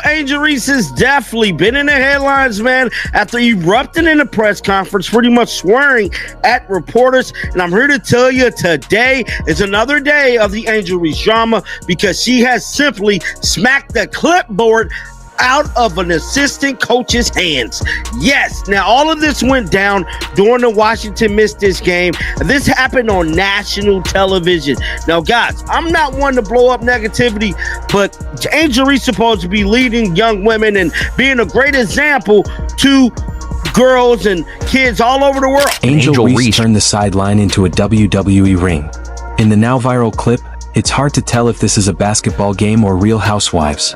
Angel Reese has definitely been in the headlines, man, after erupting in a press conference, pretty much swearing at reporters. And I'm here to tell you today is another day of the Angel Reese drama because she has simply smacked the clipboard out of an assistant coach's hands. Yes, now all of this went down during the Washington missed this game. This happened on national television. Now, guys, I'm not one to blow up negativity, but Angel Reese supposed to be leading young women and being a great example to girls and kids all over the world. Angel Reese turned the sideline into a WWE ring. In the now viral clip, it's hard to tell if this is a basketball game or Real Housewives.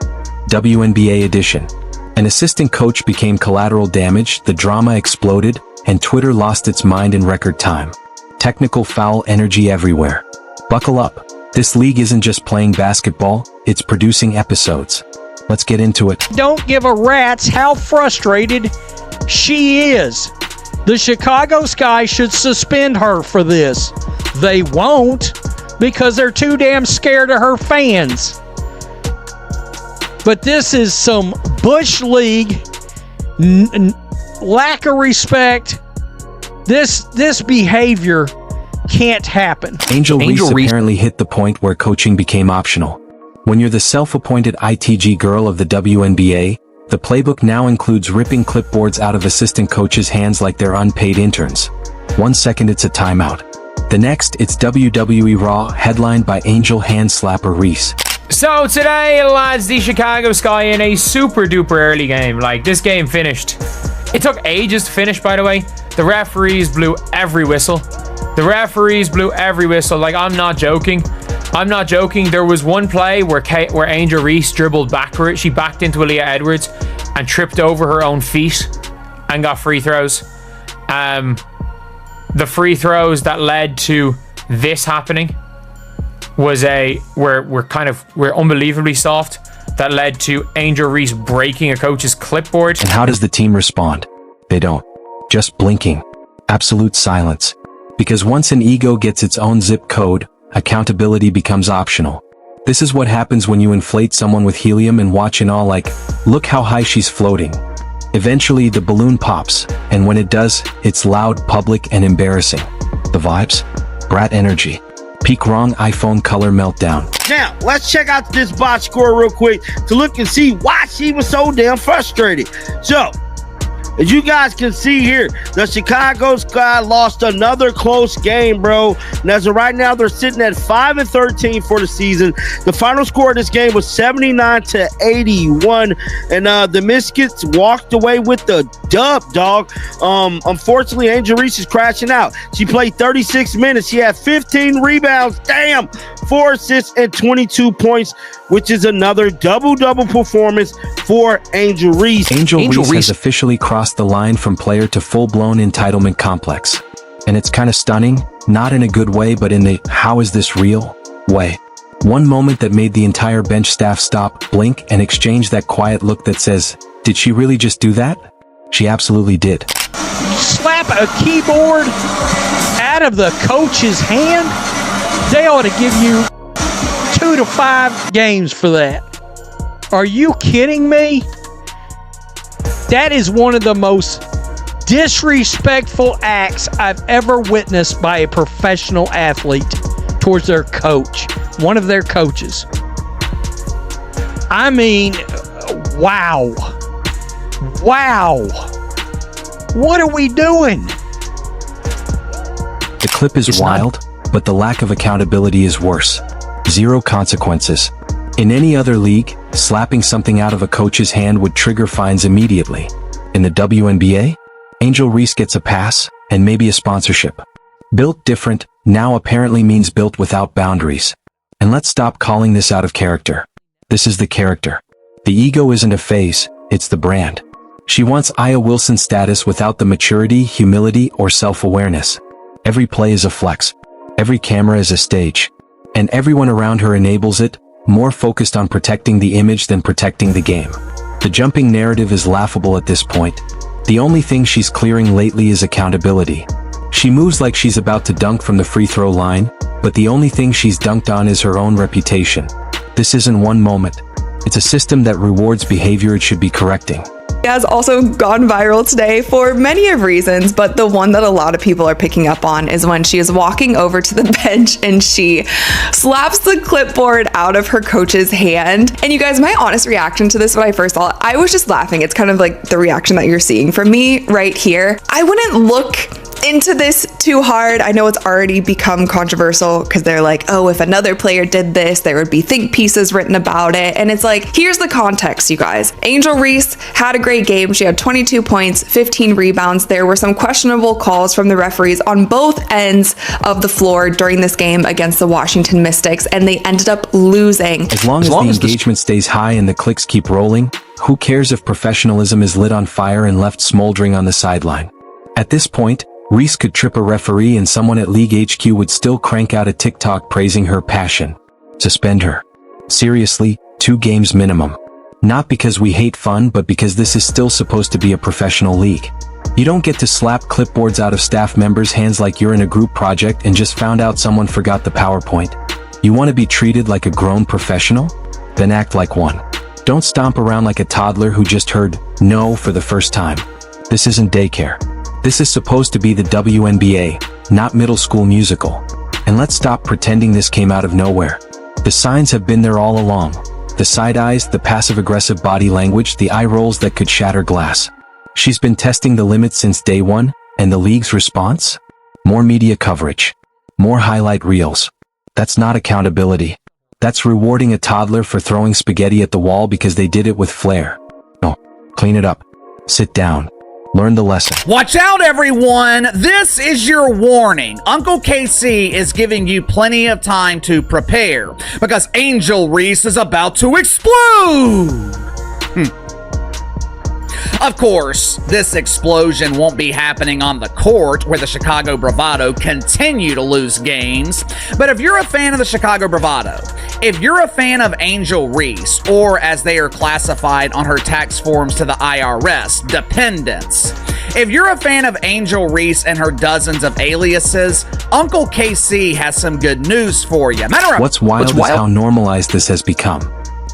WNBA edition. An assistant coach became collateral damage, the drama exploded, and Twitter lost its mind in record time. Technical foul energy everywhere. Buckle up. This league isn't just playing basketball, it's producing episodes. Let's get into it. Don't give a rat's how frustrated she is. The Chicago Sky should suspend her for this. They won't because they're too damn scared of her fans. But this is some Bush League lack of respect. This behavior can't happen. Angel Reese apparently hit the point where coaching became optional. When you're the self-appointed ITG girl of the WNBA, the playbook now includes ripping clipboards out of assistant coaches' hands like they're unpaid interns. 1 second it's a timeout. The next, it's WWE Raw, headlined by Angel hand slapper Reese. So today, lads, the Chicago Sky in a super duper early game. Like, this game finished. It took ages to finish, by the way. The referees blew every whistle. Like, I'm not joking. There was one play where Angel Reese dribbled backward. She backed into Aaliyah Edwards and tripped over her own feet and got free throws. The free throws that led to this happening were unbelievably soft. That led to Angel Reese breaking a coach's clipboard. And how does the team respond? They don't. Just blinking. Absolute silence. Because once an ego gets its own zip code, accountability becomes optional. This is what happens when you inflate someone with helium and watch in awe like, look how high she's floating. Eventually the balloon pops, and when it does, it's loud, public, and embarrassing. The vibes? Brat energy. Peak wrong iPhone color meltdown. Now, let's check out this box score real quick to look and see why she was so damn frustrated. So, as you guys can see here, the Chicago Sky lost another close game, bro. And as of right now, they're sitting at 5-13 for the season. The final score of this game was 79-81. And the Misfits walked away with the dub, dog. Unfortunately, Angel Reese is crashing out. She played 36 minutes. She had 15 rebounds. Damn! 4 assists and 22 points, which is another double-double performance for Angel Reese. Angel Reese has officially crossed the line from player to full-blown entitlement complex. And it's kind of stunning, not in a good way, but in the how is this real way. One moment that made the entire bench staff stop, blink, and exchange that quiet look that says, did she really just do that? She absolutely did. Slap a keyboard out of the coach's hand? They ought to give you 2 to 5 games for that. Are you kidding me? That is one of the most disrespectful acts I've ever witnessed by a professional athlete towards their coach, one of their coaches. I mean, wow. Wow. What are we doing? The clip is wild, but the lack of accountability is worse. 0 consequences. In any other league, slapping something out of a coach's hand would trigger fines immediately. In the WNBA, Angel Reese gets a pass, and maybe a sponsorship. Built different now apparently means built without boundaries. And let's stop calling this out of character. This is the character. The ego isn't a phase, it's the brand. She wants Aya Wilson status without the maturity, humility, or self-awareness. Every play is a flex. Every camera is a stage. And everyone around her enables it, more focused on protecting the image than protecting the game. The jumping narrative is laughable at this point. The only thing she's clearing lately is accountability. She moves like she's about to dunk from the free throw line, but the only thing she's dunked on is her own reputation. This isn't one moment. It's a system that rewards behavior it should be correcting. Has also gone viral today for many of reasons, but the one that a lot of people are picking up on is when she is walking over to the bench and she slaps the clipboard out of her coach's hand. And you guys, my honest reaction to this when I first saw it, I was just laughing. It's kind of like the reaction that you're seeing from me right here. I wouldn't look into this too hard. I know it's already become controversial because they're like, oh, if another player did this, there would be think pieces written about it. And it's like, here's the context, you guys. Angel Reese had a great game. She had 22 points, 15 rebounds. There were some questionable calls from the referees on both ends of the floor during this game against the Washington Mystics, and they ended up losing. As long as the engagement stays high and the clicks keep rolling, who cares if professionalism is lit on fire and left smoldering on the sideline? At this point, Reese could trip a referee and someone at League HQ would still crank out a TikTok praising her passion. Suspend her. Seriously, 2 games minimum. Not because we hate fun, but because this is still supposed to be a professional league. You don't get to slap clipboards out of staff members' hands like you're in a group project and just found out someone forgot the PowerPoint. You want to be treated like a grown professional? Then act like one. Don't stomp around like a toddler who just heard no for the first time. This isn't daycare. This is supposed to be the WNBA, not middle school musical. And let's stop pretending this came out of nowhere. The signs have been there all along. The side eyes, the passive-aggressive body language, the eye rolls that could shatter glass. She's been testing the limits since day one, and the league's response? More media coverage. More highlight reels. That's not accountability. That's rewarding a toddler for throwing spaghetti at the wall because they did it with flair. No, clean it up. Sit down. Learn the lesson. Watch out, everyone! This is your warning. Uncle KC is giving you plenty of time to prepare because Angel Reese is about to explode! Of course, this explosion won't be happening on the court where the Chicago Bravado continue to lose games. But if you're a fan of the Chicago Bravado, if you're a fan of Angel Reese, or as they are classified on her tax forms to the IRS, dependents, if you're a fan of Angel Reese and her dozens of aliases, Uncle KC has some good news for you. What's wild is how normalized this has become.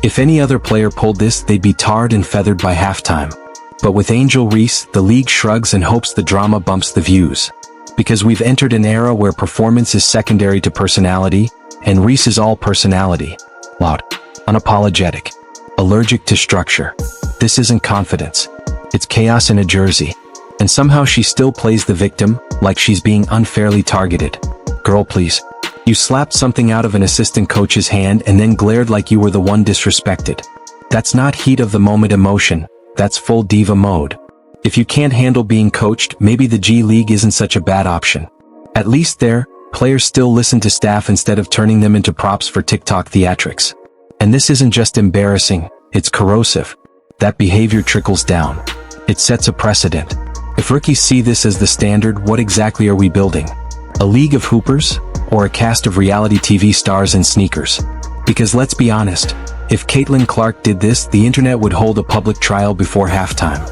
If any other player pulled this, they'd be tarred and feathered by halftime. But with Angel Reese, the league shrugs and hopes the drama bumps the views. Because we've entered an era where performance is secondary to personality, and Reese is all personality. Loud, unapologetic, allergic to structure. This isn't confidence. It's chaos in a jersey. And somehow she still plays the victim, like she's being unfairly targeted. Girl, please. You slapped something out of an assistant coach's hand and then glared like you were the one disrespected. That's not heat of the moment emotion. That's full diva mode. If you can't handle being coached, maybe the G League isn't such a bad option. At least there, players still listen to staff instead of turning them into props for TikTok theatrics. And this isn't just embarrassing, it's corrosive. That behavior trickles down. It sets a precedent. If rookies see this as the standard, what exactly are we building? A league of hoopers? Or a cast of reality TV stars in sneakers? Because let's be honest, if Caitlin Clark did this, the internet would hold a public trial before halftime.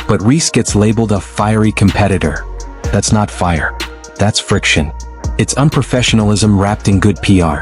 But Reese gets labeled a fiery competitor. That's not fire. That's friction. It's unprofessionalism wrapped in good PR.